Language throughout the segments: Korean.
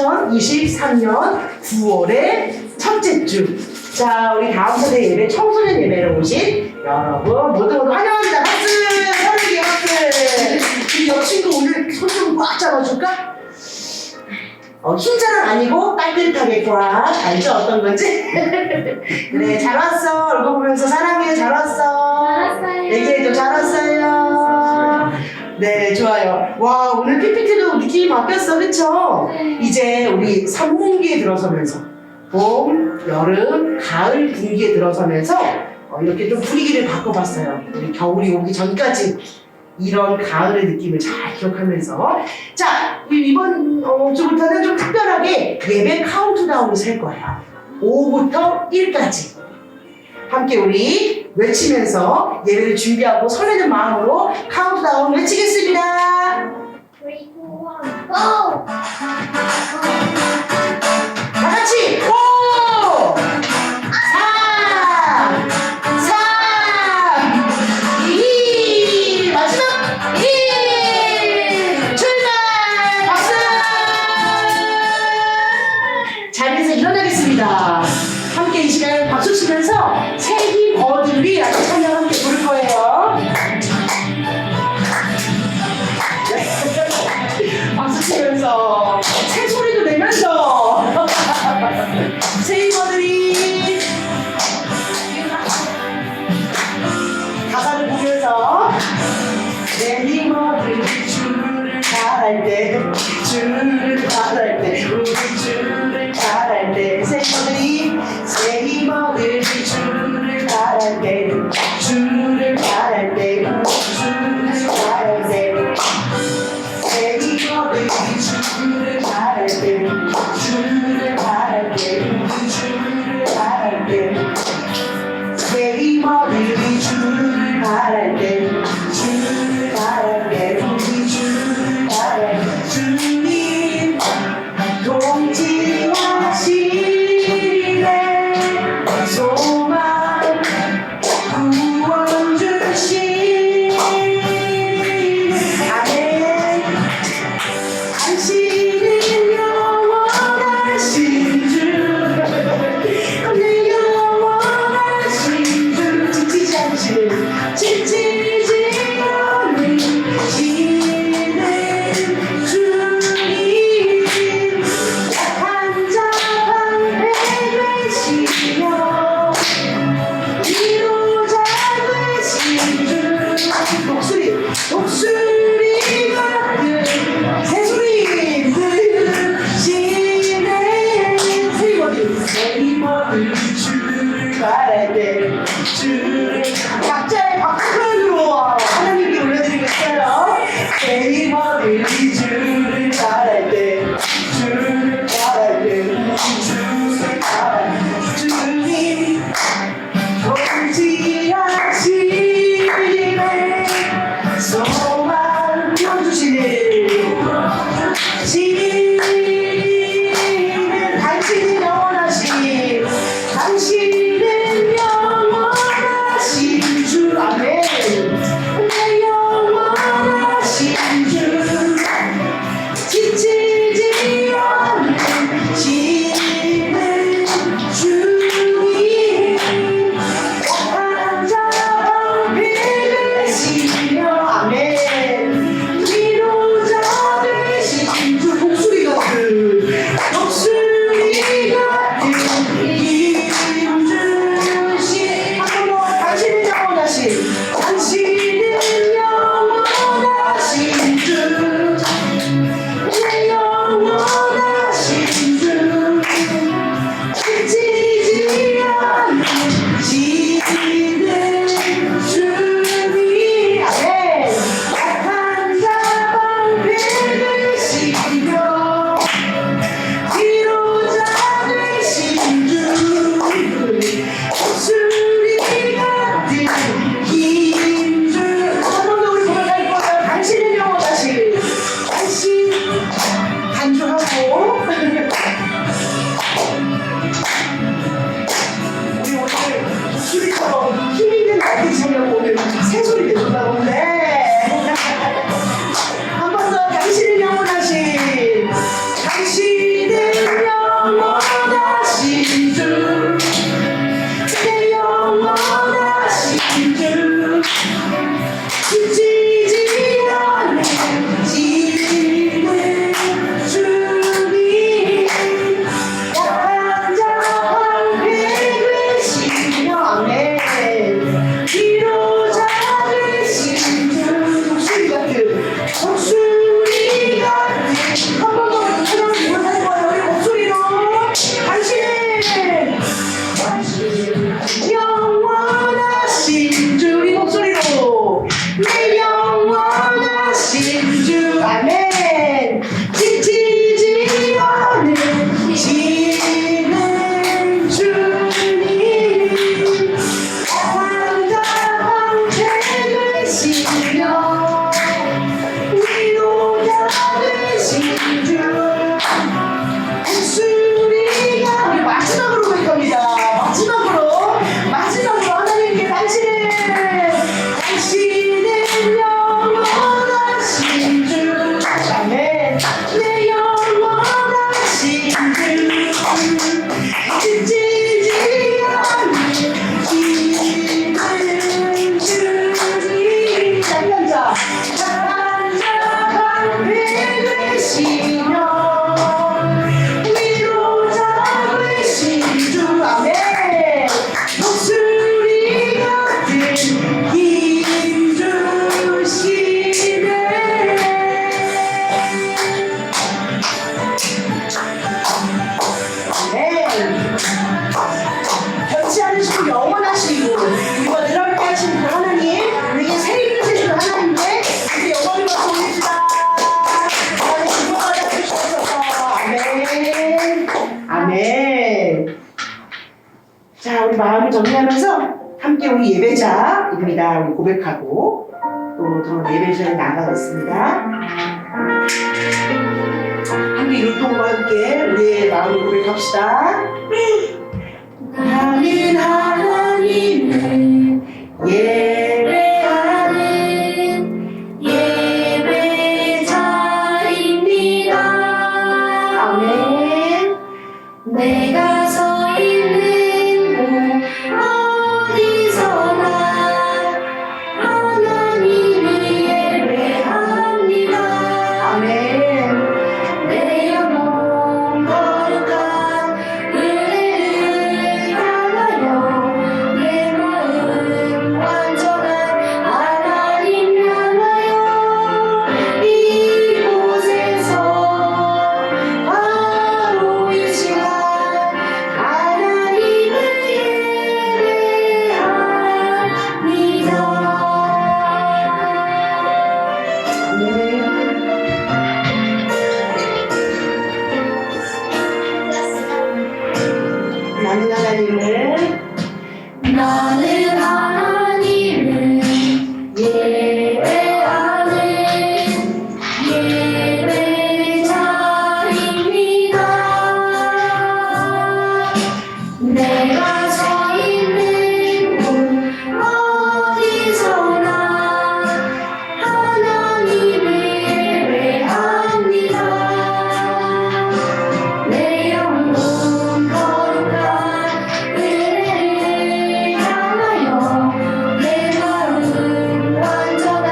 2023년 9월의 첫째 주. 자, 우리 다음 세대 예배, 청소년 예배로 오신 여러분 모두 환영합니다. 박수! 서울의 박수! 우리 옆 친구 오늘 손 좀 꽉 잡아줄까? 흰 자랑 아니고 따뜻하게 꽉. 알죠? 어떤 건지? 그래, 잘 왔어. 얼굴 보면서 사랑해. 잘 왔어. 알았어요. 얘기해줘. 잘 왔어요. 네, 좋아요. 와, 오늘 PPT도 느낌이 바뀌었어. 그쵸? 네. 이제 우리 3분기에 들어서면서 봄, 여름, 가을 분기에 들어서면서 이렇게 좀 분위기를 바꿔봤어요. 우리 겨울이 오기 전까지 이런 가을의 느낌을 잘 기억하면서 자, 이번 주부터는 좀 특별하게 예배 카운트다운을 셀 거예요. 5부터 1까지 함께 우리 외치면서 예배를 준비하고 설레는 마음으로 카운트다운 외치겠습니다. 3, 2, 1, GO! 다 같이 5 4 3 2 마지막 1 출발! 박수! 자리에서 일어나겠습니다. 함께 이 시간 박수 치면서 세기 버들이 아주 찬양 함께 부를 거예요. 박수 치면서 새소리 영원하신 주, 내 영원하신 주, 지치지 않으시는 주님, 약한 자 되시며 아멘. 위로자 되신 주, 목소리 같은 목소리 같은 한 번 더 찬양을 못하는 거예요. 우리 목소리로 당신은 영원하신 주, 우리 목소리로 내 영원하신 주 아멘. 지치지 않으시는 주님, 항상 되시며 위로자 되신 주, 목소리가 우리 마지막으로 볼 겁니다. 마지막으로 하나님께 당신은 영원하신 주 아멘. 내 영원하신 주, 지치지 않으시는 주님, 약한 자 되시며 위로자 되신 주 아멘. 목소리 같은 힘 주시네. 아멘. 변치 않으시고 영원하시고 우리가 늘어나게 하시는 그 하나님, 우리에게 새 힘을 주시는 하나님께 우리 영광을 받고 올립시다. 하나님 기뻐하여 주시옵소서. 아멘. 아멘. 자, 우리 마음을 정리하면서 함께 우리 예배자입니다. 우리 고백하고 또 예배자에 나가겠습니다. 함께 율동과 함께 우리의 마음을 고백합시다. 나는 하나님을 예배하는 예배자입니다. 아멘. 내가 서 있는 곳 어디서나 하나님을 예배합니다. 아멘. 내 영혼 거룩한 은혜를 향하여 내 마음 완전한 하나님 향하여 이곳에서 바로 이 시간 하나님을 나는 하나님을 나는 하나님을 예배하는 예배자입니다. 내가 서 있는 곳 어디서나 하나님을 예배합니다. 내 영혼 거룩한 은혜를 향하여 내 마음 완전한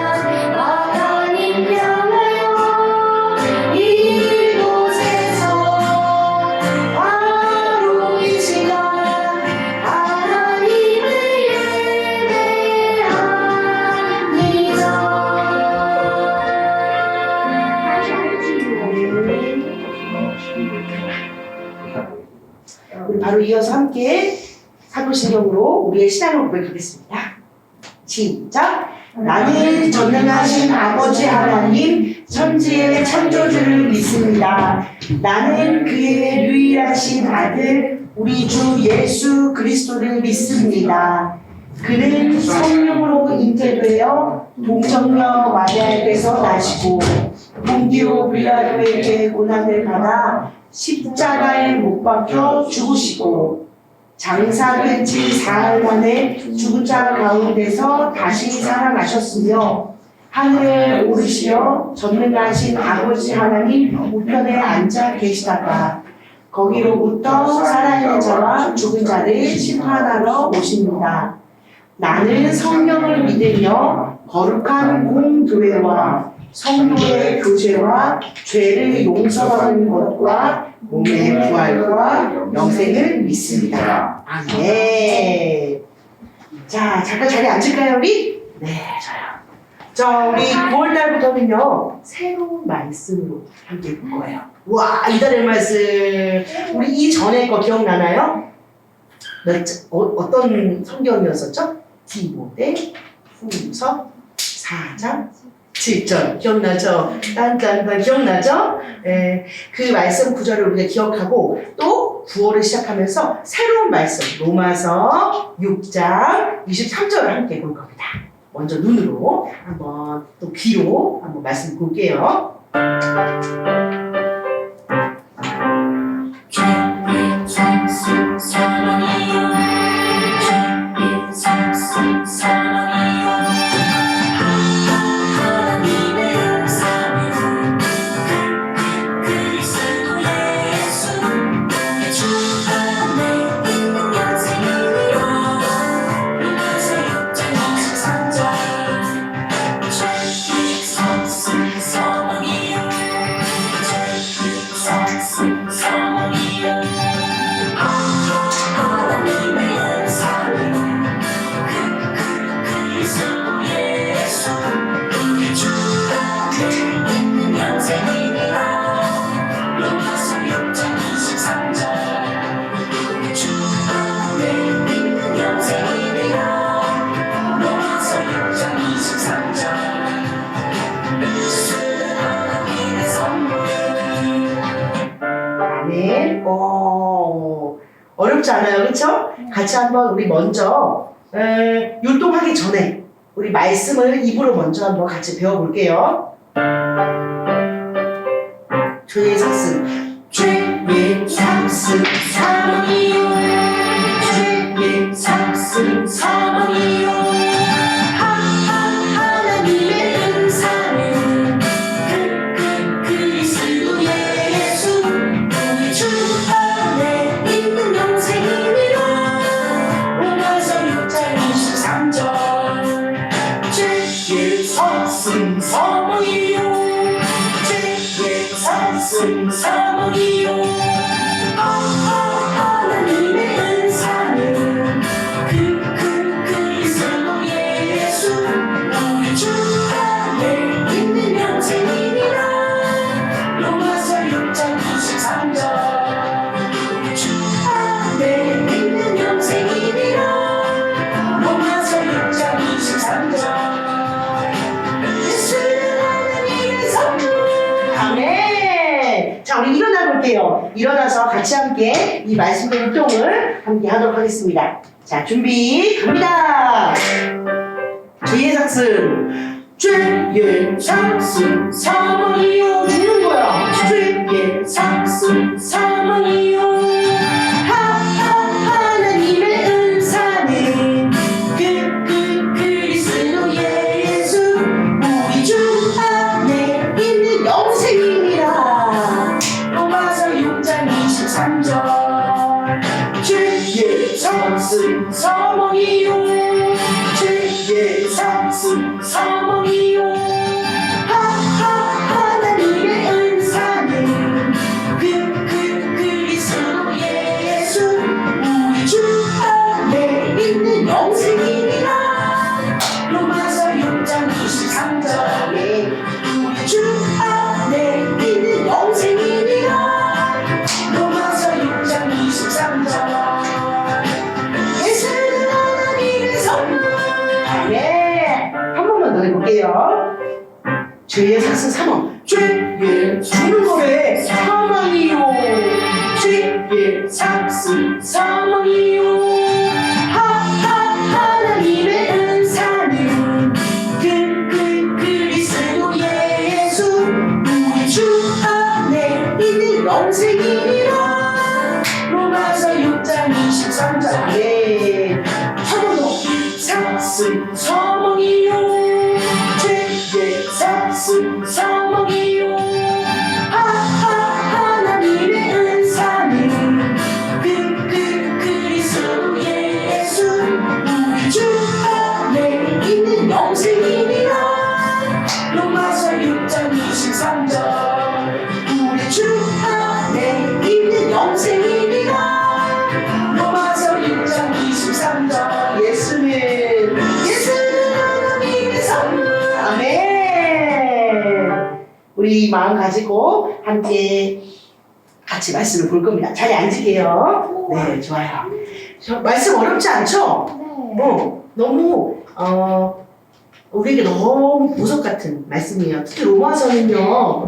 하나님 향하여 이곳에서 바로 이 시간 하나님을 우리 바로 이어서 함께 사도신경으로 우리의 신앙을 고백하겠습니다. 시작. 나는 전능하신 아버지 하나님 천지의 창조주를 믿습니다. 나는 그의 유일하신 아들 우리 주 예수 그리스도를 믿습니다. 그는 성령으로 잉태되어 동정녀 마리아에게서 나시고 본디오 빌라도에게 고난을 받아 십자가에 못 박혀 죽으시고 장사된 지 사흘 만에 죽은 자 가운데서 다시 살아나셨으며 하늘에 오르시어 전능하신 아버지 하나님 우편에 앉아 계시다가 거기로부터 살아있는 자와 죽은 자를 심판하러 오십니다. 나는 성령을 믿으며 거룩한 공교회와 성도의 교제와 죄를 용서하는 것과 몸의 부활과 영생을 믿습니다. 아멘. 자, 잠깐 자리에 앉을까요, 우리? 네, 좋아요. 자, 우리 9월달부터는요, 새로운 말씀으로 함께 볼 거예요. 와, 이달의 말씀. 우리 이전에 거 기억나나요? 어떤 성경이었었죠? 디모데 후서 4장 7절. 기억나죠? 딴딴딴 기억나죠? 네, 그 말씀 구절을 우리가 기억하고 또 9월을 시작하면서 새로운 말씀, 로마서 6장 23절을 함께 볼 겁니다. 먼저 눈으로 한번 또 귀로 한번 말씀 볼게요. 주의 찬송 사랑이요 주의 찬송 사랑이요 하나님의 은사는 그리스도 예수 주 안에 있는 영생이요 로마서 6장 23절 주의 찬송 사랑이요 주의 찬송 사랑이요 하나님의 은사는 그리스도 예수 주 안에 있는 영생이니라 로마서 6장 23절 주 안에 있는 영생이니라 로마서 6장 23절 예수는 하나님의 선물 아멘. 어렵지 않아요, 그렇죠? 같이 한번 우리 먼저 율동하기 전에 우리 말씀을 입으로 먼저 한번 같이 배워볼게요. 죄의 삭슨, 죄의 삭슨, 사랑이요 주의 삭슨 사랑이요 하나님의 은사는 그리스도 예수 우리 주 안에 있는 영생이니라 로마서 6장 23절 주의 삭슨 사랑이요 주의 삭슨 사랑이요 하나님의 은사는 그리스도 예수 우리 주 안에 있는 영생이니라 로마서 6장 23절 우리 주 안에 있는 영생이니라 로마서 6장 23절 예수는 하나님의 선물 아멘. 자, 우리 일어나 볼게요. 일어나서 같이 함께 이 말씀의 율동을 함께 하도록 하겠습니다. 자, 준비 갑니다. 죄의 삭슨, 죄의 삭슨, 사망이요. 죽는 거야. 죄의 삭슨, 사망이요. 하나님의 은사는 그리스도 예수 우리 주 안에 있는 영생이니라 로마서 6장 23절 죄의 삭슨, 사망이요. 죄의 삭슨, 사망이요. 하나님의 은사는 그리스도 예수 우리 주 안에 있는 영생이니라 로마서 6장 23절 우리 주 안에 있는 영생이니라 로마서 6장 23절 예수는 하나님의 선물 네, 한 번만 더 해볼게요. 죄의 삭슨 사망 죄의 죽는 거래 사망이요 죄의 삭슨 사망이요 하나님의 은사는 그리스도 예수 우리 주 안에 있는 영생이니라 로마서 6장 23절 예. 한번더 삭슨 사망이요 죄의 삭슨 사망이요 하나님의 은사는 이 마음 가지고 함께 같이 말씀을 볼 겁니다. 자리에 앉으게요. 네, 좋아요. 말씀 어렵지 않죠? 너무 우리에게 너무 보석 같은 말씀이에요. 특히 로마서는요,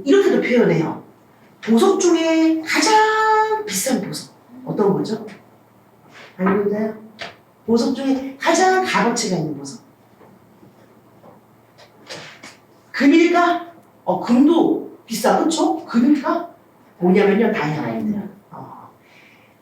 이렇게도 표현해요. 보석 중에 가장 비싼 보석. 어떤 거죠? 알겠나요? 보석 중에 가장 값어치가 있는 보석. 금일까? 금도 비싸, 그쵸? 금일까? 뭐냐면요, 다이아몬드요.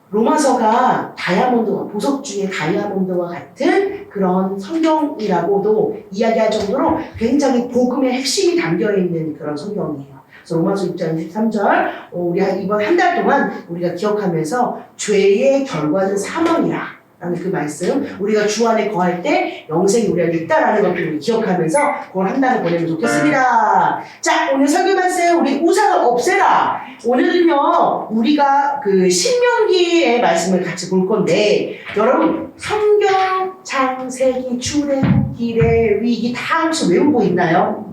로마서가 다이아몬드와, 보석 중에 다이아몬드와 같은 그런 성경이라고도 이야기할 정도로 굉장히 복음의 핵심이 담겨있는 그런 성경이에요. 그래서 로마서 6장 23절, 우리 이번 한 달 동안 우리가 기억하면서 죄의 결과는 사망이라 라는 그 말씀, 우리가 주 안에 거할 때 영생이 우리에게 있다라는 것들을 우리 기억하면서 그걸 한 달을 보내면 좋겠습니다. 자, 오늘 설교 말씀, 우리 우상을 없애라. 오늘은요, 우리가 그 신명기의 말씀을 같이 볼 건데, 여러분, 성경, 창세기, 출애굽기, 레위기 다 혹시 외우고 있나요?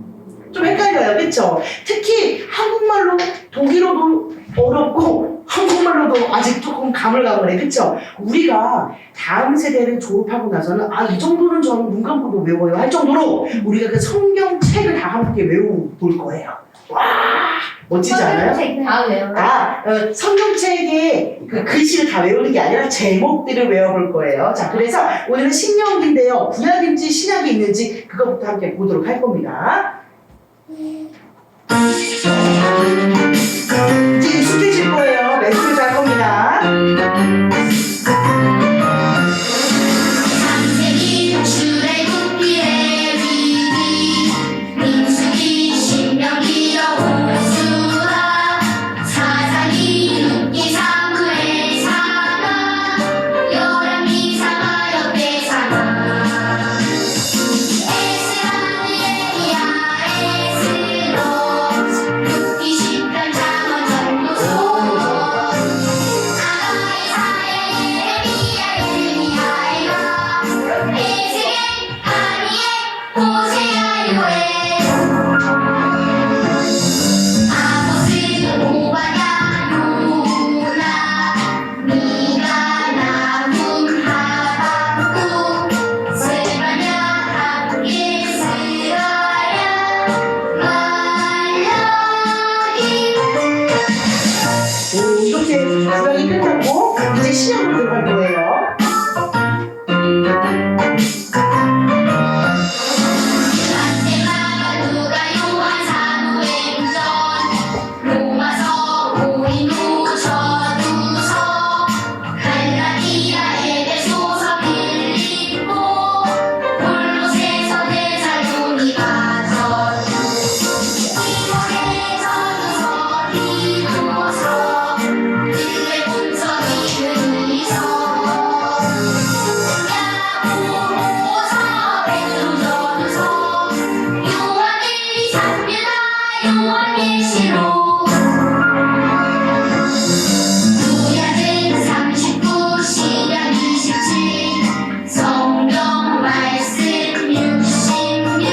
좀 헷갈려요, 그쵸? 특히 한국말로, 독일어도 어렵고 한국말로도 아직 조금 가물가물해, 그쵸? 우리가 다음 세대를 졸업하고 나서는 이 정도는 저는 눈 감고도 외워요 할 정도로 우리가 그 성경책을 다 함께 외워볼 거예요. 와, 멋지지 않아요? 성경책 다 외워요. 성경책의 그 글씨를 다 외우는 게 아니라 제목들을 외워볼 거예요. 자, 그래서 오늘은 신명기인데요, 구약인지 신약이 있는지 그것부터 함께 보도록 할 겁니다. 이제 익숙해질 거예요. 멘트를 할 겁니다. 창세기, 출애굽기, 레위기, 민수기, 신명기, 여호수아, 사사기, 룻기, 사무엘, 사가, 요람기, 사가, 역대, 사가, 에스라, 느헤미야, 에스로, 룻기, 시편, 잠언, 전도서, 아가이사야, 예레미야, 에스겔, 다니엘, 호세아, 요엘, 아모스, 오바댜, 요나, 미가, 나훔, 하박국, 스바냐, 학계, 스가랴, 말라기. 이렇게 구약이 끝났고 이제 신약으로 들어갈 거예요. 마테마가, 누가, 요한, 사무엘, 전, 로마서, 고린도, 전후서, 갈라디아, 에베소서, 빌립보, 골로새서, 데살로니가서, 디모데전서, 디도서, 빌레몬서, 디므리서, 야고보서, 베드로전서, 요한일기, 삼유다, 요한계시록, 구약은 39, 신약 27, 성경 말씀 66,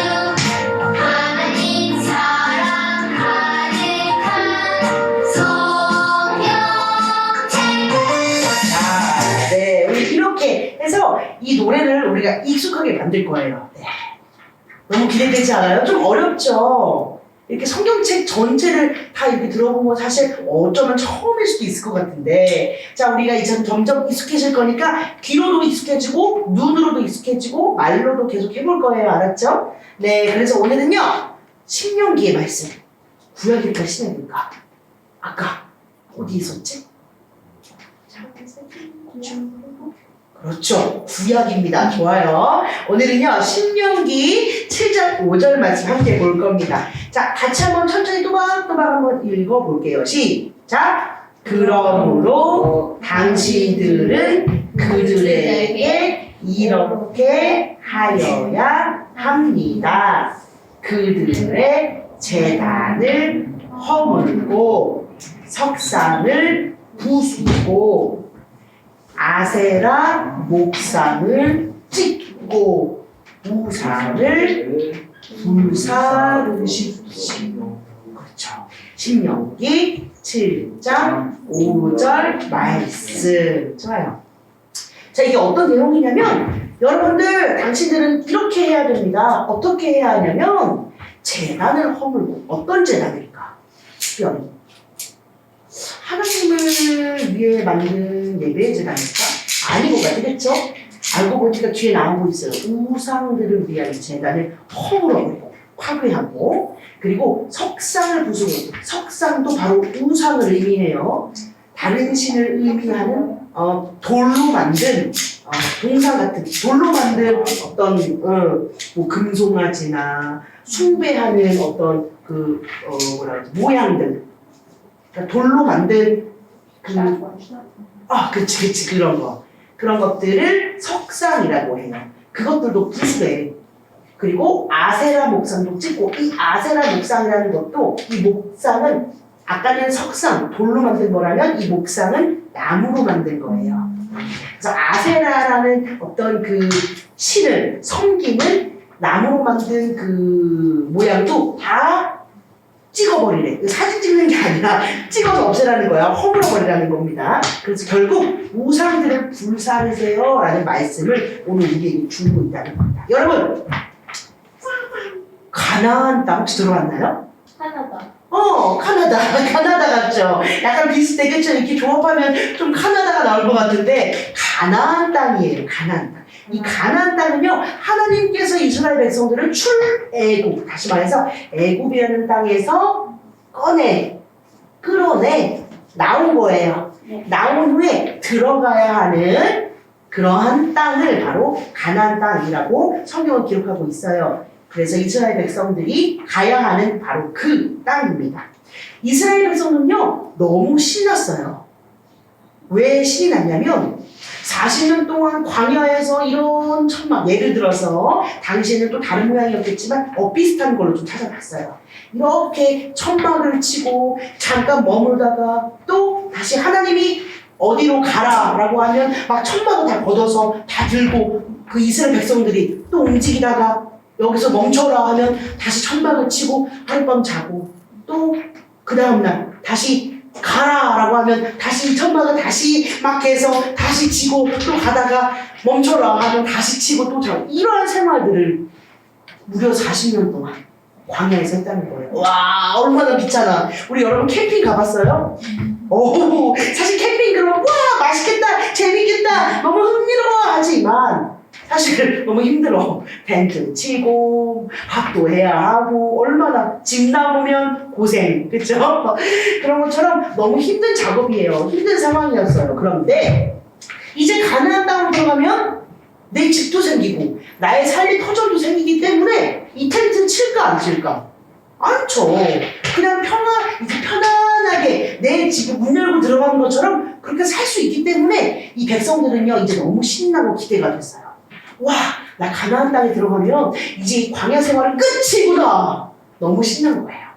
하나님 사랑 가득한 성경책. 네, 우리 이렇게 해서 이 노래를 우리가 익숙하게 만들 거예요. 네. 너무 기대되지 않아요? 좀 어렵죠? 이렇게 성경책 전체를 다 이렇게 들어본 거 사실 어쩌면 처음일 수도 있을 것 같은데, 자, 우리가 이제 점점 익숙해질 거니까 귀로도 익숙해지고 눈으로도 익숙해지고 말로도 계속 해볼 거예요. 알았죠? 네, 그래서 오늘은요, 신명기의 말씀, 구약일까 신약일까? 아까 어디 있었지? 그렇죠. 구약입니다. 좋아요. 오늘은요, 신명기 7장 5절 말씀 함께 볼 겁니다. 자, 같이 한번 천천히 또박또박 한번 읽어볼게요. 시작. 그러므로 당신들은 그들에게 이렇게 하여야 합니다. 그들의 제단을 허물고 석상을 부수고 아세라 목상을 찍고 우상을 불사르십시오. 그렇죠. 신명기 7장 5절 말씀. 좋아요. 자, 이게 어떤 내용이냐면 여러분들 당신들은 이렇게 해야 됩니다. 어떻게 해야 하냐면 제단을 허물고 어떤 제단일까? 특별히 하나님을 위해 만든 예배의 제단일까? 아닌 것 같아, 그렇죠? 알고 보니까 뒤에 나오고 있어요. 우상들을 위한 제단을 허물어버리고 파괴하고 그리고 석상을 부수고 석상도 바로 우상을 의미해요. 다른 신을 의미하는 돌로 만든 동상 같은 돌로 만든 어떤 뭐 금송아지나 숭배하는 어떤 그 뭐라 그러지 모양들 그러니까 돌로 만든 그치 그런 것들을 석상이라고 해요. 그것들도 부수래. 그리고 아세라 목상도 찍고 이 아세라 목상이라는 것도 이 목상은 아까는 석상 돌로 만든 거라면 이 목상은 나무로 만든 거예요. 그래서 아세라라는 어떤 그 신을 섬기는 나무로 만든 그 모양도 다 찍어버리래. 사진 찍는 게 아니라 찍어서 없애라는 거야. 허물어버리라는 겁니다. 그래서 결국 우상들을 불사르세요 라는 말씀을 오늘 우리에게 주고 있다는 겁니다. 여러분 가나안 땅 혹시 들어봤나요? 하나다. 카나다 같죠? 약간 비슷해, 그쵸? 이렇게 조합하면 좀 카나다가 나올 것 같은데 가나안 땅이에요. 가나안 땅. 이 가나안 땅은요 하나님께서 이스라엘 백성들을 출애굽 다시 말해서 애굽이라는 땅에서 끌어내 나온 거예요. 나온 후에 들어가야 하는 그러한 땅을 바로 가나안 땅이라고 성경은 기록하고 있어요. 그래서 이스라엘 백성들이 가야 하는 바로 그 땅입니다. 이스라엘 백성은요 너무 신났어요. 왜 신이 났냐면 40년 동안 광야에서 이런 천막 예를 들어서 당시에는 또 다른 모양이었겠지만 비슷한 걸로 좀 찾아봤어요. 이렇게 천막을 치고 잠깐 머물다가 또 다시 하나님이 어디로 가라라고 하면 막 천막을 다 걷어서 다 들고 그 이스라엘 백성들이 또 움직이다가 여기서 멈춰라 하면 다시 천막을 치고 하룻밤 자고 또 그 다음날 다시 가라라고 하면 다시 천막을 다시 막 해서 다시 치고 또 가다가 멈춰라 하면 다시 치고 또 자고 이러한 생활들을 무려 40년 동안 광야에서 했다는 거예요. 와 얼마나 귀찮아. 우리 여러분 캠핑 가봤어요? 오 사실 캠핑 그러면 와 맛있겠다 재밌겠다 너무 흥미로워 하지만 사실 너무 힘들어. 텐트 치고 밥도 해야 하고 얼마나 집 나오면 고생 그쵸? 그런 것처럼 너무 힘든 작업이에요. 힘든 상황이었어요. 그런데 이제 가나안 땅으로 들어가면 내 집도 생기고 나의 삶의 터전도 생기기 때문에 이 텐트 칠까 안 칠까? 안 쳐. 그냥 이제 편안하게 내 집에 문 열고 들어가는 것처럼 그렇게 살 수 있기 때문에 이 백성들은요 이제 너무 신나고 기대가 됐어요. 와, 나 가나안 땅에 들어가면 이제 광야 생활은 끝이구나. 너무 신난 거예요.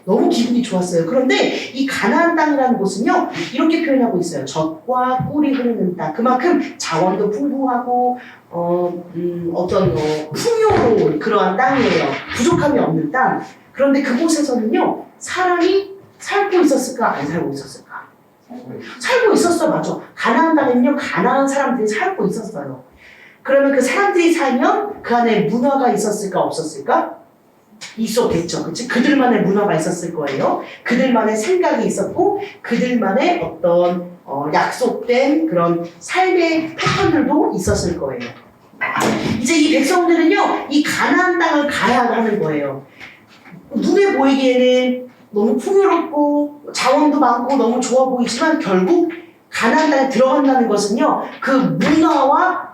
너무 기분이 좋았어요. 그런데 이 가나안 땅이라는 곳은요 이렇게 표현하고 있어요. 젖과 꿀이 흐르는 땅. 그만큼 자원도 풍부하고 어떤 풍요로운 그러한 땅이에요. 부족함이 없는 땅. 그런데 그곳에서는요 사람이 살고 있었을까 안 살고 있었을까? 살고 있었어. 맞아. 가나안 땅에는요 가나안 사람들이 살고 있었어요. 그러면 그 사람들이 살면 그 안에 문화가 있었을까 없었을까? 있었겠죠. 그치? 그들만의 문화가 있었을 거예요. 그들만의 생각이 있었고 그들만의 어떤 약속된 그런 삶의 패턴들도 있었을 거예요. 이제 이 백성들은요 이 가나안 땅을 가야 하는 거예요. 눈에 보이기에는 너무 풍요롭고 자원도 많고 너무 좋아 보이지만 결국 가나안 땅에 들어간다는 것은요 그 문화와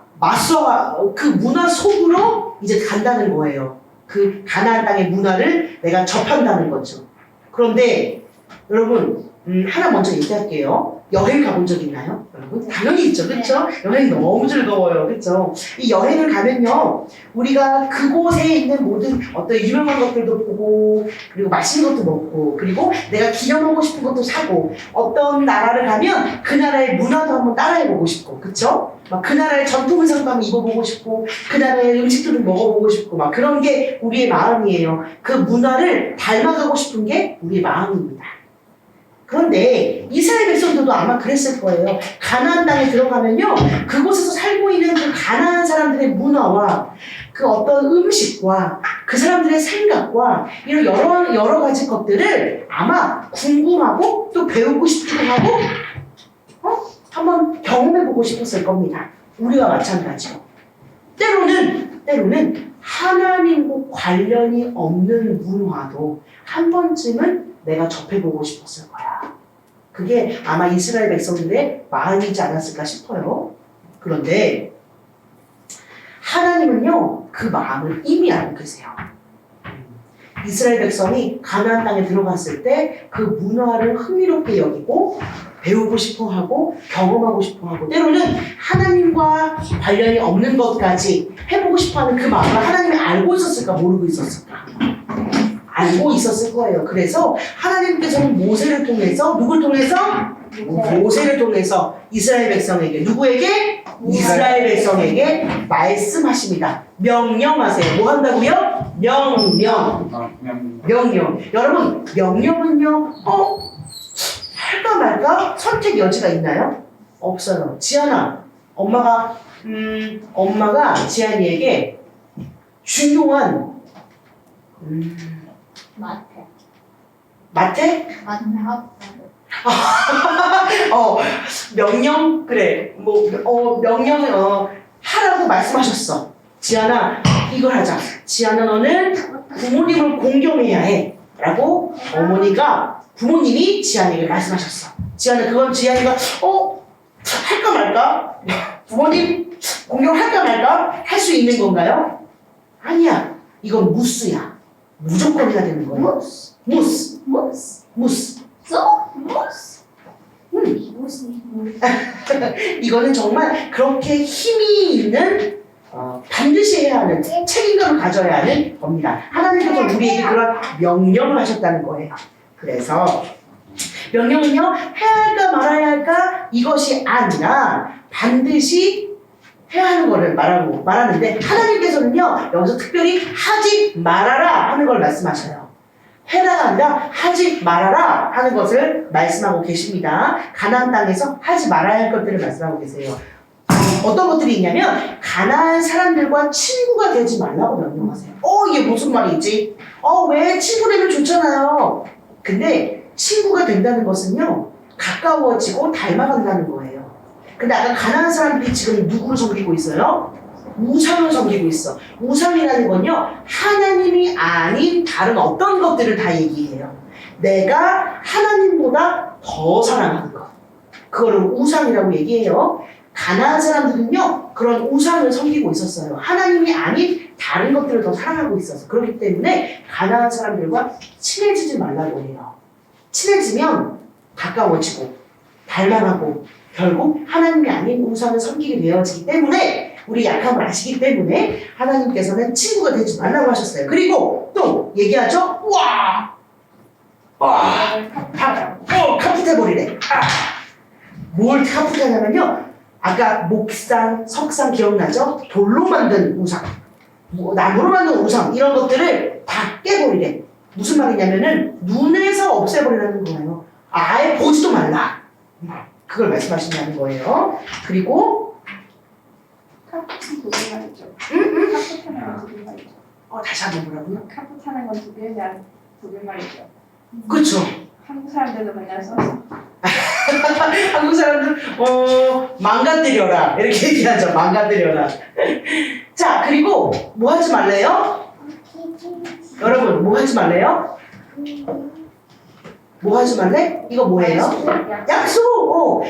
그 문화 속으로 이제 간다는 거예요. 그 가나안 땅의 문화를 내가 접한다는 거죠. 그런데 여러분 하나 먼저 얘기할게요. 여행 가본 적 있나요? 여러분? 당연히 있죠. 그쵸? 여행 너무 즐거워요. 그쵸? 이 여행을 가면요. 우리가 그곳에 있는 모든 어떤 유명한 것들도 보고, 그리고 맛있는 것도 먹고, 그리고 내가 기념하고 싶은 것도 사고, 어떤 나라를 가면 그 나라의 문화도 한번 따라해보고 싶고, 그쵸? 막 그 나라의 전통 의상도 한번 입어보고 싶고, 그 나라의 음식들을 먹어보고 싶고, 막 그런 게 우리의 마음이에요. 그 문화를 닮아가고 싶은 게 우리의 마음입니다. 그런데 이스라엘 백성들도 아마 그랬을 거예요. 가나안 땅에 들어가면요, 그곳에서 살고 있는 그 가나안 사람들의 문화와 그 어떤 음식과 그 사람들의 생각과 이런 여러 가지 것들을 아마 궁금하고 또 배우고 싶기도 하고, 한번 경험해보고 싶었을 겁니다. 우리와 마찬가지로. 때로는 하나님과 관련이 없는 문화도 한 번쯤은 내가 접해보고 싶었을 거야. 그게 아마 이스라엘 백성들의 마음이지 않았을까 싶어요. 그런데 하나님은요, 그 마음을 이미 알고 계세요. 이스라엘 백성이 가나안 땅에 들어갔을 때 그 문화를 흥미롭게 여기고 배우고 싶어하고 경험하고 싶어하고, 때로는 하나님과 관련이 없는 것까지 해보고 싶어하는 그 마음을 하나님이 알고 있었을까 모르고 있었을까? 알고 있었을 거예요. 그래서 하나님께서는 모세를 통해서, 누굴 통해서? 모세를 통해서 이스라엘 백성에게, 누구에게? 이스라엘 백성에게 말씀하십니다. 명령하세요. 뭐 한다고요? 명령. 여러분, 명령은요, 할까 말까? 선택 여지가 있나요? 없어요. 지안아, 엄마가 지안이에게 중요한, 마태? 명령? 그래. 명령, 하라고 말씀하셨어. 지안아, 이걸 하자. 지안아, 너는 부모님을 공경해야 해. 라고 부모님이 지안에게 말씀하셨어. 그건 지안이가, 할까 말까? 부모님 공경할까 말까? 할 수 있는 건가요? 아니야. 이건 무스야. 무조건 해야 되는 거예요. 무스. 이거는 정말 그렇게 힘이 있는, 반드시 해야 하는, 책임감을 가져야 하는 겁니다. 하나님께서 우리에게 그런 명령을 하셨다는 거예요. 그래서 명령은요, 해야 할까 말아야 할까 이것이 아니라 반드시 해야 하는 거를 말하는데, 하나님께서는요, 여기서 특별히 하지 말아라 하는 걸 말씀하셔요. 해라가 아니라 하지 말아라 하는 것을 말씀하고 계십니다. 가나안 땅에서 하지 말아야 할 것들을 말씀하고 계세요. 어떤 것들이 있냐면, 가나안 사람들과 친구가 되지 말라고 명령하세요. 이게 무슨 말이지? 왜 친구 되면 좋잖아요. 근데 친구가 된다는 것은요, 가까워지고 닮아간다는 거예요. 근데 아까 가나안 사람들이 지금 누구를 섬기고 있어요? 우상을 섬기고 있어. 우상이라는 건요, 하나님이 아닌 다른 어떤 것들을 다 얘기해요. 내가 하나님보다 더 사랑하는 것, 그거를 우상이라고 얘기해요. 가나안 사람들은요, 그런 우상을 섬기고 있었어요. 하나님이 아닌 다른 것들을 더 사랑하고 있어서. 그렇기 때문에 가나안 사람들과 친해지지 말라고 해요. 친해지면 가까워지고 닮아가고 결국 하나님이 아닌 우상을 섬기게 되어지기 때문에, 우리 약함을 아시기 때문에 하나님께서는 친구가 되지 말라고 하셨어요. 그리고 또 얘기하죠. 카푸해버리래. 뭘 카푸하냐면요, 아까 목상, 석상 기억나죠? 돌로 만든 우상, 나무로 만든 우상, 이런 것들을 다 깨버리래. 무슨 말이냐면은 눈에서 없애버리라는 거예요. 아예 보지도 말라. 그걸 말씀하신다는 거예요. 그리고 카푸트 두개 말이죠. 카푸트는 건 두개 말이죠. 다시 한번 뭐라고요? 카푸트는 건 두 개에 대한 두개 말이죠. 그렇죠. 한국 사람들도 맨날 써서. 한국 사람들 망가뜨려라 이렇게 얘기하죠. 망가뜨려라. 자, 그리고 뭐 하지 말래요? 여러분, 뭐 하지 말래요? 뭐 하지 말래? 이거 뭐예요? 약속!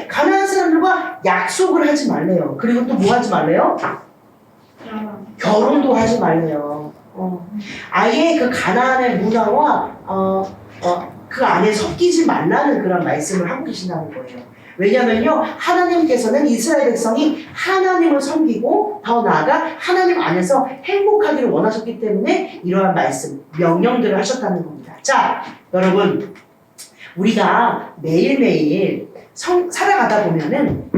가나안 사람들과 약속을 하지 말래요. 그리고 또 뭐 하지 말래요? 결혼도 하지 말래요. 아예 그 가나안의 문화와 그 안에 섞이지 말라는 그런 말씀을 하고 계신다는 거예요. 왜냐면요, 하나님께서는 이스라엘 백성이 하나님을 섬기고 더 나아가 하나님 안에서 행복하기를 원하셨기 때문에 이러한 말씀, 명령들을 하셨다는 겁니다. 자, 여러분, 우리가 매일매일 살아가다 보면은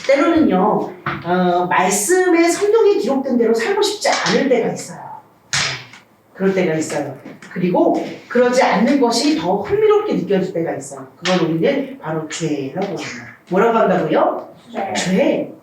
때로는요, 말씀에 성경에 기록된 대로 살고 싶지 않을 때가 있어요. 그럴 때가 있어요. 그리고 그러지 않는 것이 더 흥미롭게 느껴질 때가 있어요. 그걸 우리는 바로 죄라고 합니다. 뭐라고 한다고요? 네. 죄.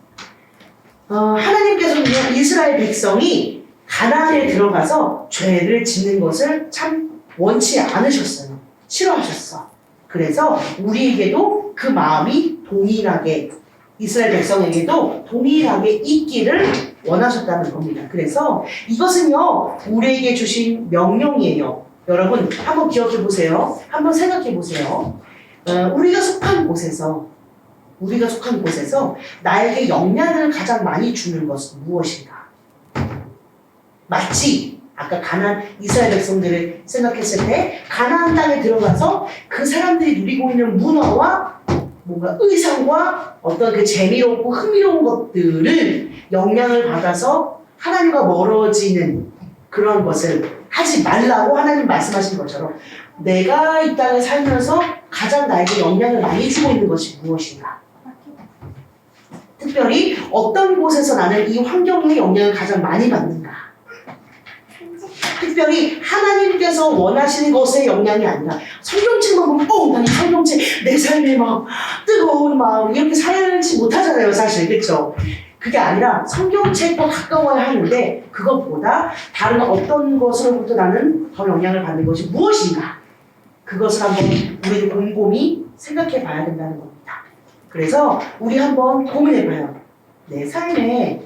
하나님께서는 이스라엘 백성이 가나안에 들어가서 죄를 짓는 것을 참 원치 않으셨어요. 싫어하셨어. 그래서 우리에게도 그 마음이 동일하게, 이스라엘 백성에게도 동일하게 있기를 원하셨다는 겁니다. 그래서 이것은요, 우리에게 주신 명령이에요. 여러분, 한번 기억해 보세요. 한번 생각해 보세요. 우리가 속한 곳에서 나에게 영향을 가장 많이 주는 것은 무엇인가? 마치 아까 가나안 이스라엘 백성들을 생각했을 때 가나안 땅에 들어가서 그 사람들이 누리고 있는 문화와 뭔가 의상과 어떤 그 재미롭고 흥미로운 것들을 영향을 받아서 하나님과 멀어지는 그런 것을 하지 말라고 하나님 말씀하신 것처럼 내가 이 땅에 살면서 가장 나에게 영향을 많이 주고 있는 것이 무엇인가? 특별히 어떤 곳에서 나는 이 환경에 영향을 가장 많이 받는가? 특별히 하나님께서 원하시는 것의 영향이 아니라 성경책만 보면 난 이 성경책 내 삶의 마음, 뜨거운 마음 이렇게 살지 못하잖아요, 사실. 그렇죠? 그게 아니라 성경책과 가까워야 하는데 그것보다 다른 어떤 것으로부터 나는 더 영향을 받는 것이 무엇인가? 그것을 한번 우리는 곰곰이 생각해 봐야 된다는 겁니다. 그래서 우리 한번 고민해 봐요. 내 삶에,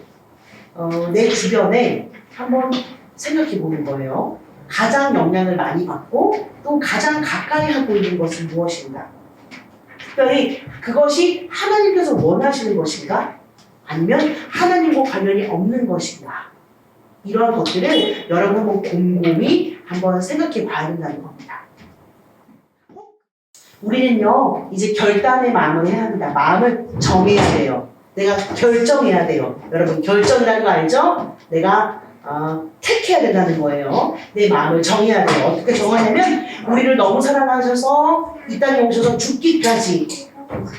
내 주변에 한번 생각해 보는 거예요. 가장 영향을 많이 받고 또 가장 가까이 하고 있는 것은 무엇인가? 특별히 그것이 하나님께서 원하시는 것인가? 아니면 하나님과 관련이 없는 것인가? 이런 것들을 여러분 한번 곰곰이 한번 생각해 봐야 된다는 겁니다. 우리는요, 이제 결단의 마음을 해야 합니다. 마음을 정해야 돼요. 내가 결정해야 돼요. 여러분, 결정이라는 거 알죠? 내가 택해야 된다는 거예요. 내 마음을 정해야 돼요. 어떻게 정하냐면 우리를 너무 사랑하셔서 이 땅에 오셔서 죽기까지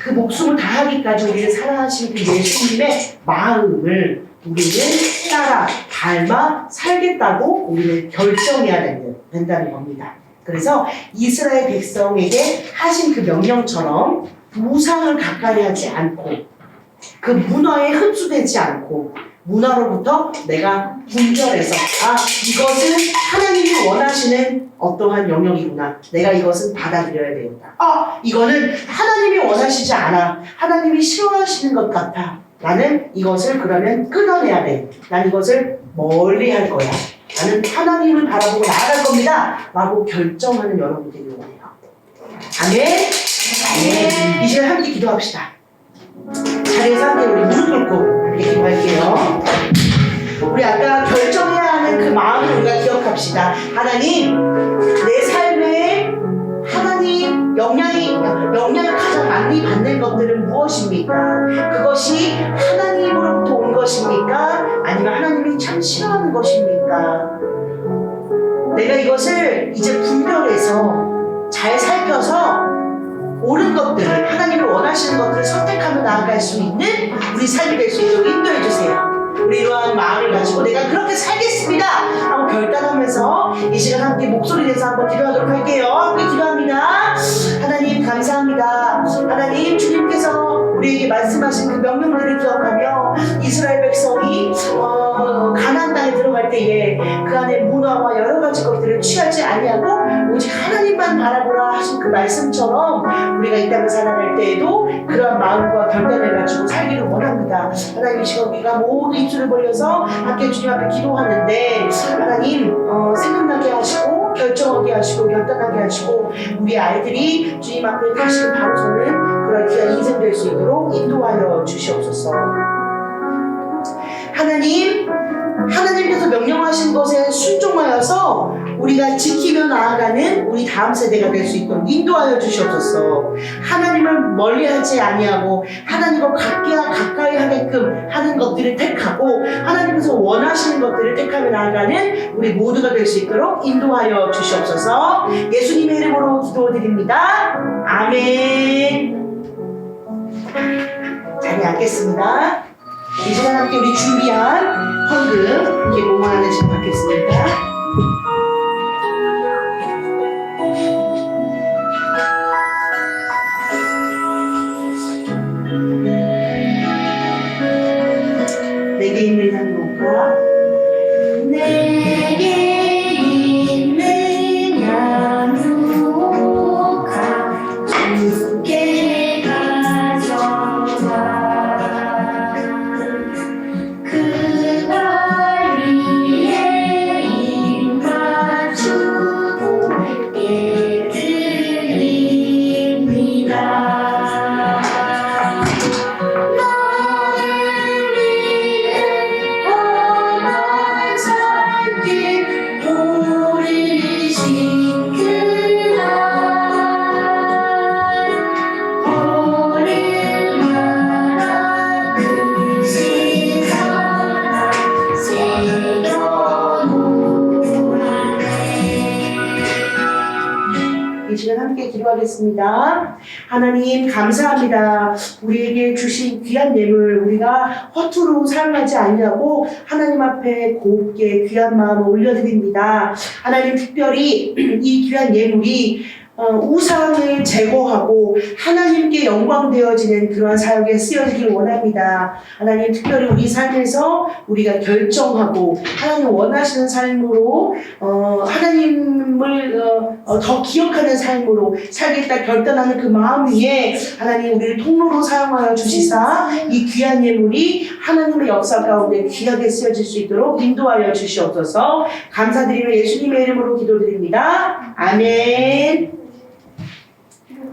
그 목숨을 다하기까지 우리를 사랑하시는 그 예수님의 마음을 우리는 따라 닮아 살겠다고 우리는 결정해야 된다는 겁니다. 그래서 이스라엘 백성에게 하신 그 명령처럼 우상을 가까이 하지 않고 그 문화에 흡수되지 않고 문화로부터 내가 분별해서 이것은 하나님이 원하시는 어떠한 영역이구나. 내가 이것은 받아들여야 되겠다. 이거는 하나님이 원하시지 않아. 하나님이 싫어하시는 것 같아. 나는 이것을 그러면 끊어내야 돼. 난 이것을 멀리 할 거야. 나는 하나님을 바라보고 나아갈 겁니다. 라고 결정하는 여러분들이 원해요. 아멘. 아멘. 이 시간 함께 기도합시다. 자리에서 함께 우리 무릎 꿇고 기도할게요. 우리 아까 결정해야 하는 그 마음을 우리가 기억합시다. 하나님, 내 삶에 하나님 영향을 가장 많이 받는 것들은 무엇입니까? 그것이 하나님으로부터 온 것입니까? 아니면 하나님이 참 싫어하는 것입니까? 내가 이것을 이제 분별해서 잘 살펴서 옳은 것들을, 하나님을 원하시는 것들을 선택하며 나아갈 수 있는 우리 삶이 될 수 있도록 인도해 주세요. 우리 이러한 마음을 가지고 내가 그렇게 살겠습니다 하고 결단하면서 이 시간 함께 목소리 내서 한번 기도하도록 할게요. 함께 기도합니다. 하나님 감사합니다. 하나님, 주님께서 우리에게 말씀하신 그 명령들을 기억하며 이스라엘 백성이 가나안 땅에 들어갈 때에 그 안에 문화와 여러 가지 것들을 취하지 아니하고 오직 하나님만 바라보라 하신 그 말씀처럼 우리가 이 땅을 살아갈 때에도 그러한 마음과 결단을 가지고 살기를 원합니다. 하나님, 이 시간 우리가 모두 입술을 벌려서 함께 주님 앞에 기도하는데 하나님 생각나게 하시고 결정하게 하시고 결단하게 하시고 우리 아이들이 주님 앞에 다시 바로 서는 그런 귀한 인생 될 수 있도록 인도하여 주시옵소서. 하나님, 하나님께서 명령하신 것에 순종하여서 우리가 지키며 나아가는 우리 다음 세대가 될 수 있도록 인도하여 주시옵소서. 하나님을 멀리하지 아니하고 하나님과 가까이 하게끔 하는 것들을 택하고 하나님께서 원하시는 것들을 택하며 나아가는 우리 모두가 될 수 있도록 인도하여 주시옵소서. 예수님의 이름으로 기도드립니다. 아멘. 자리에 앉겠습니다. 이 시간 함께 우리 준비한 헌금 함께 몸 하나씩 받겠습니다. 내게 있는 향로가 내게 있는 양육가 주께 가져와 그 발 위에 입 맞추고 예드립니다. 이 시간 함께 기도하겠습니다. 하나님 감사합니다. 우리에게 주신 귀한 예물 우리가 허투루 사용하지 아니하고 하나님 앞에 곱게 귀한 마음을 올려드립니다. 하나님 특별히 이 귀한 예물이 우상을 제거하고 하나님께 영광되어지는 그러한 사역에 쓰여지길 원합니다. 하나님 특별히 우리 삶에서 우리가 결정하고 하나님 원하시는 삶으로 하나님을 더 기억하는 삶으로 살겠다 결단하는 그 마음 위에 하나님 우리를 통로로 사용하여 주시사 이 귀한 예물이 하나님의 역사 가운데 귀하게 쓰여질 수 있도록 인도하여 주시옵소서. 감사드리며 예수님의 이름으로 기도드립니다. 아멘.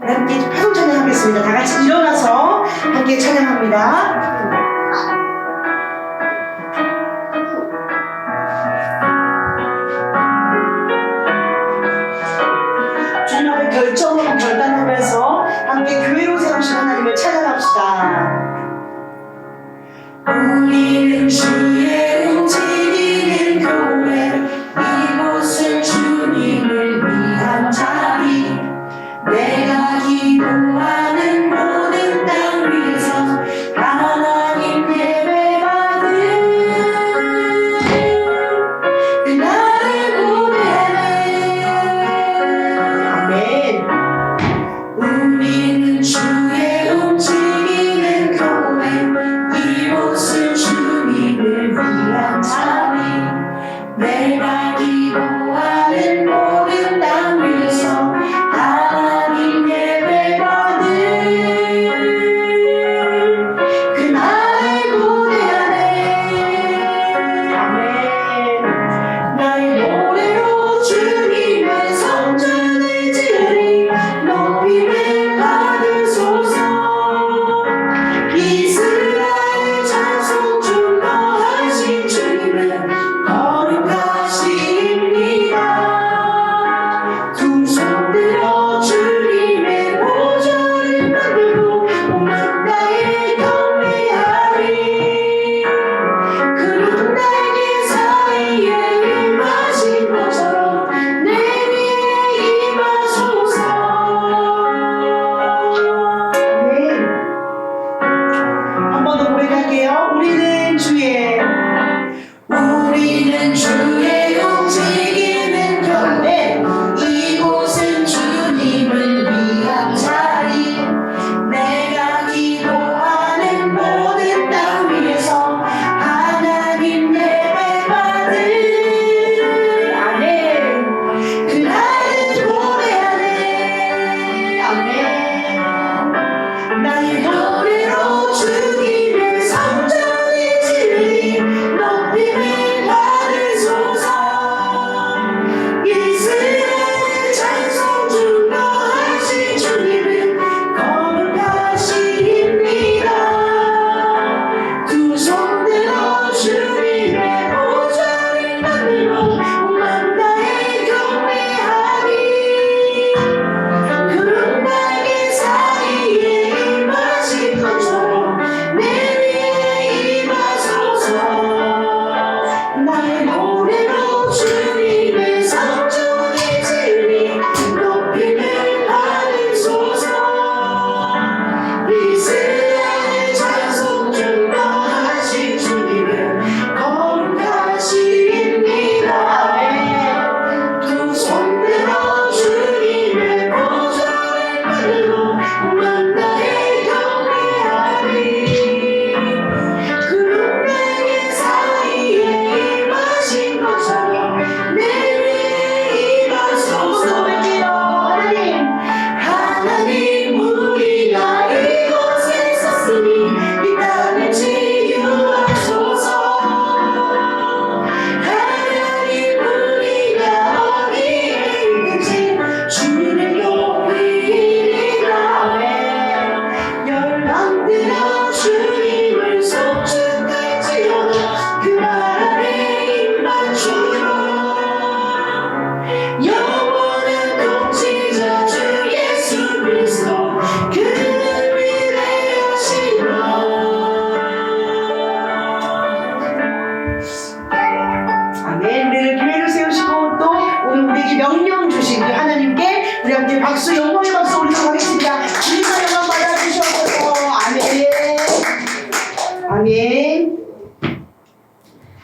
함께 파송 찬양하겠습니다. 다 같이 일어나서 함께 찬양합니다. 주님 앞에 결정하고 결단하면서 함께 교회로 세우신 하나님을 찬양합시다. 우리는 주의 움직이는 교회 이곳은 주님을 위한 자리 내가 기도하는 모든 땅 위에서 하나님 예배받은 그날을 고대해 아멘. 우리는 주의 움직이는 교회 이곳은 주님을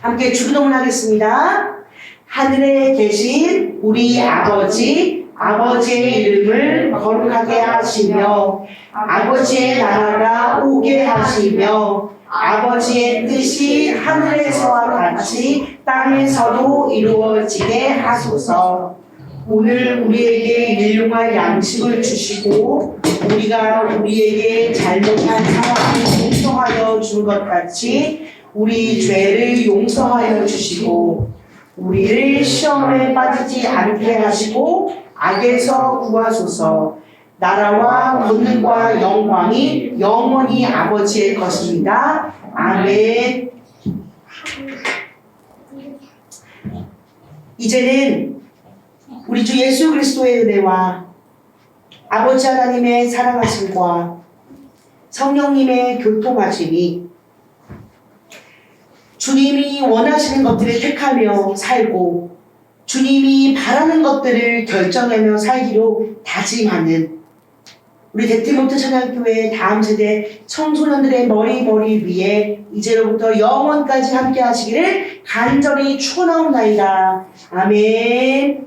함께 주기도문 하겠습니다. 하늘에 계신 우리 아버지, 아버지의 이름을 거룩하게 하시며 아버지의 나라가 오게 하시며 아버지의 뜻이 하늘에서와 같이 땅에서도 이루어지게 하소서. 오늘 우리에게 일용할 양식을 주시고 우리가 우리에게 잘못한 사람을 용서하여 준 것 같이 우리 죄를 용서하여 주시고 우리를 시험에 빠지지 않게 하시고 악에서 구하소서. 나라와 권능과 영광이 영원히 아버지의 것입니다. 아멘. 이제는 우리 주 예수 그리스도의 은혜와 아버지 하나님의 사랑하심과 성령님의 교통하심이 주님이 원하시는 것들을 택하며 살고 주님이 바라는 것들을 결정하며 살기로 다짐하는 우리 데티몬트 찬양교회 다음 세대 청소년들의 머리 위에 이제로부터 영원까지 함께 하시기를 간절히 축원하옵나이다. 아멘.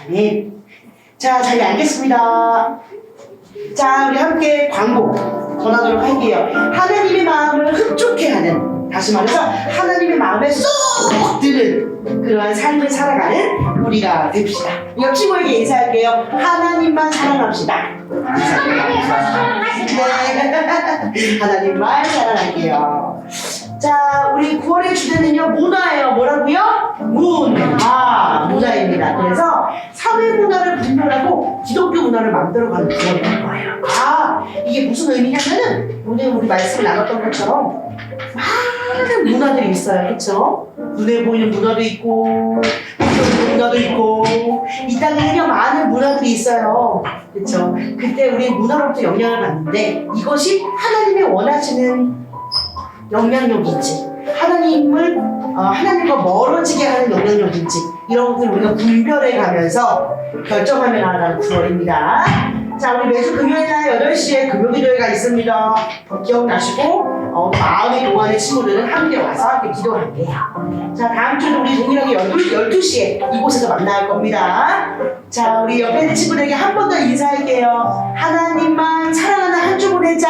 아멘. 자, 자리 앉겠습니다. 자, 우리 함께 광고 전하도록 할게요. 하나님의 마음을 흡족해 하는, 다시 말해서 하나님의 마음에 쏙 드는 그러한 삶을 살아가는 우리가 됩시다. 옆 친구에게 인사할게요. 하나님만 사랑합시다. 네. 하나님만 사랑할게요. 자, 우리 9월의 주제는요, 문화예요. 뭐라고요? 문화입니다. 그래서 사회 문화를 분별하고 기독교 문화를 만들어가는 9월인 거예요. 아, 이게 무슨 의미냐면은 오늘 우리 말씀을 나눴던 것처럼 많은 문화들이 있어요. 그렇죠? 눈에 보이는 문화도 있고 보이는 문화도 있고 이 땅에는요 많은 문화들이 있어요. 그렇죠? 그때 우리 문화로부터 영향을 받는데 이것이 하나님의 원하시는 영향력인지 하나님과 멀어지게 하는 영향력인지 이런 것들을 우리가 분별해 가면서 결정하며 나아가는 9월입니다. 자, 우리 매주 금요일날 8시에 금요기도회가 있습니다. 기억나시고 마음의 동안의 친구들은 함께 와서 함께 기도할게요. 자, 다음 주는 우리 동일하게 12시에 이곳에서 만날 겁니다. 자, 우리 옆에 있는 친구들에게 한 번 더 인사할게요. 하나님만 사랑하는 한 주 보내자.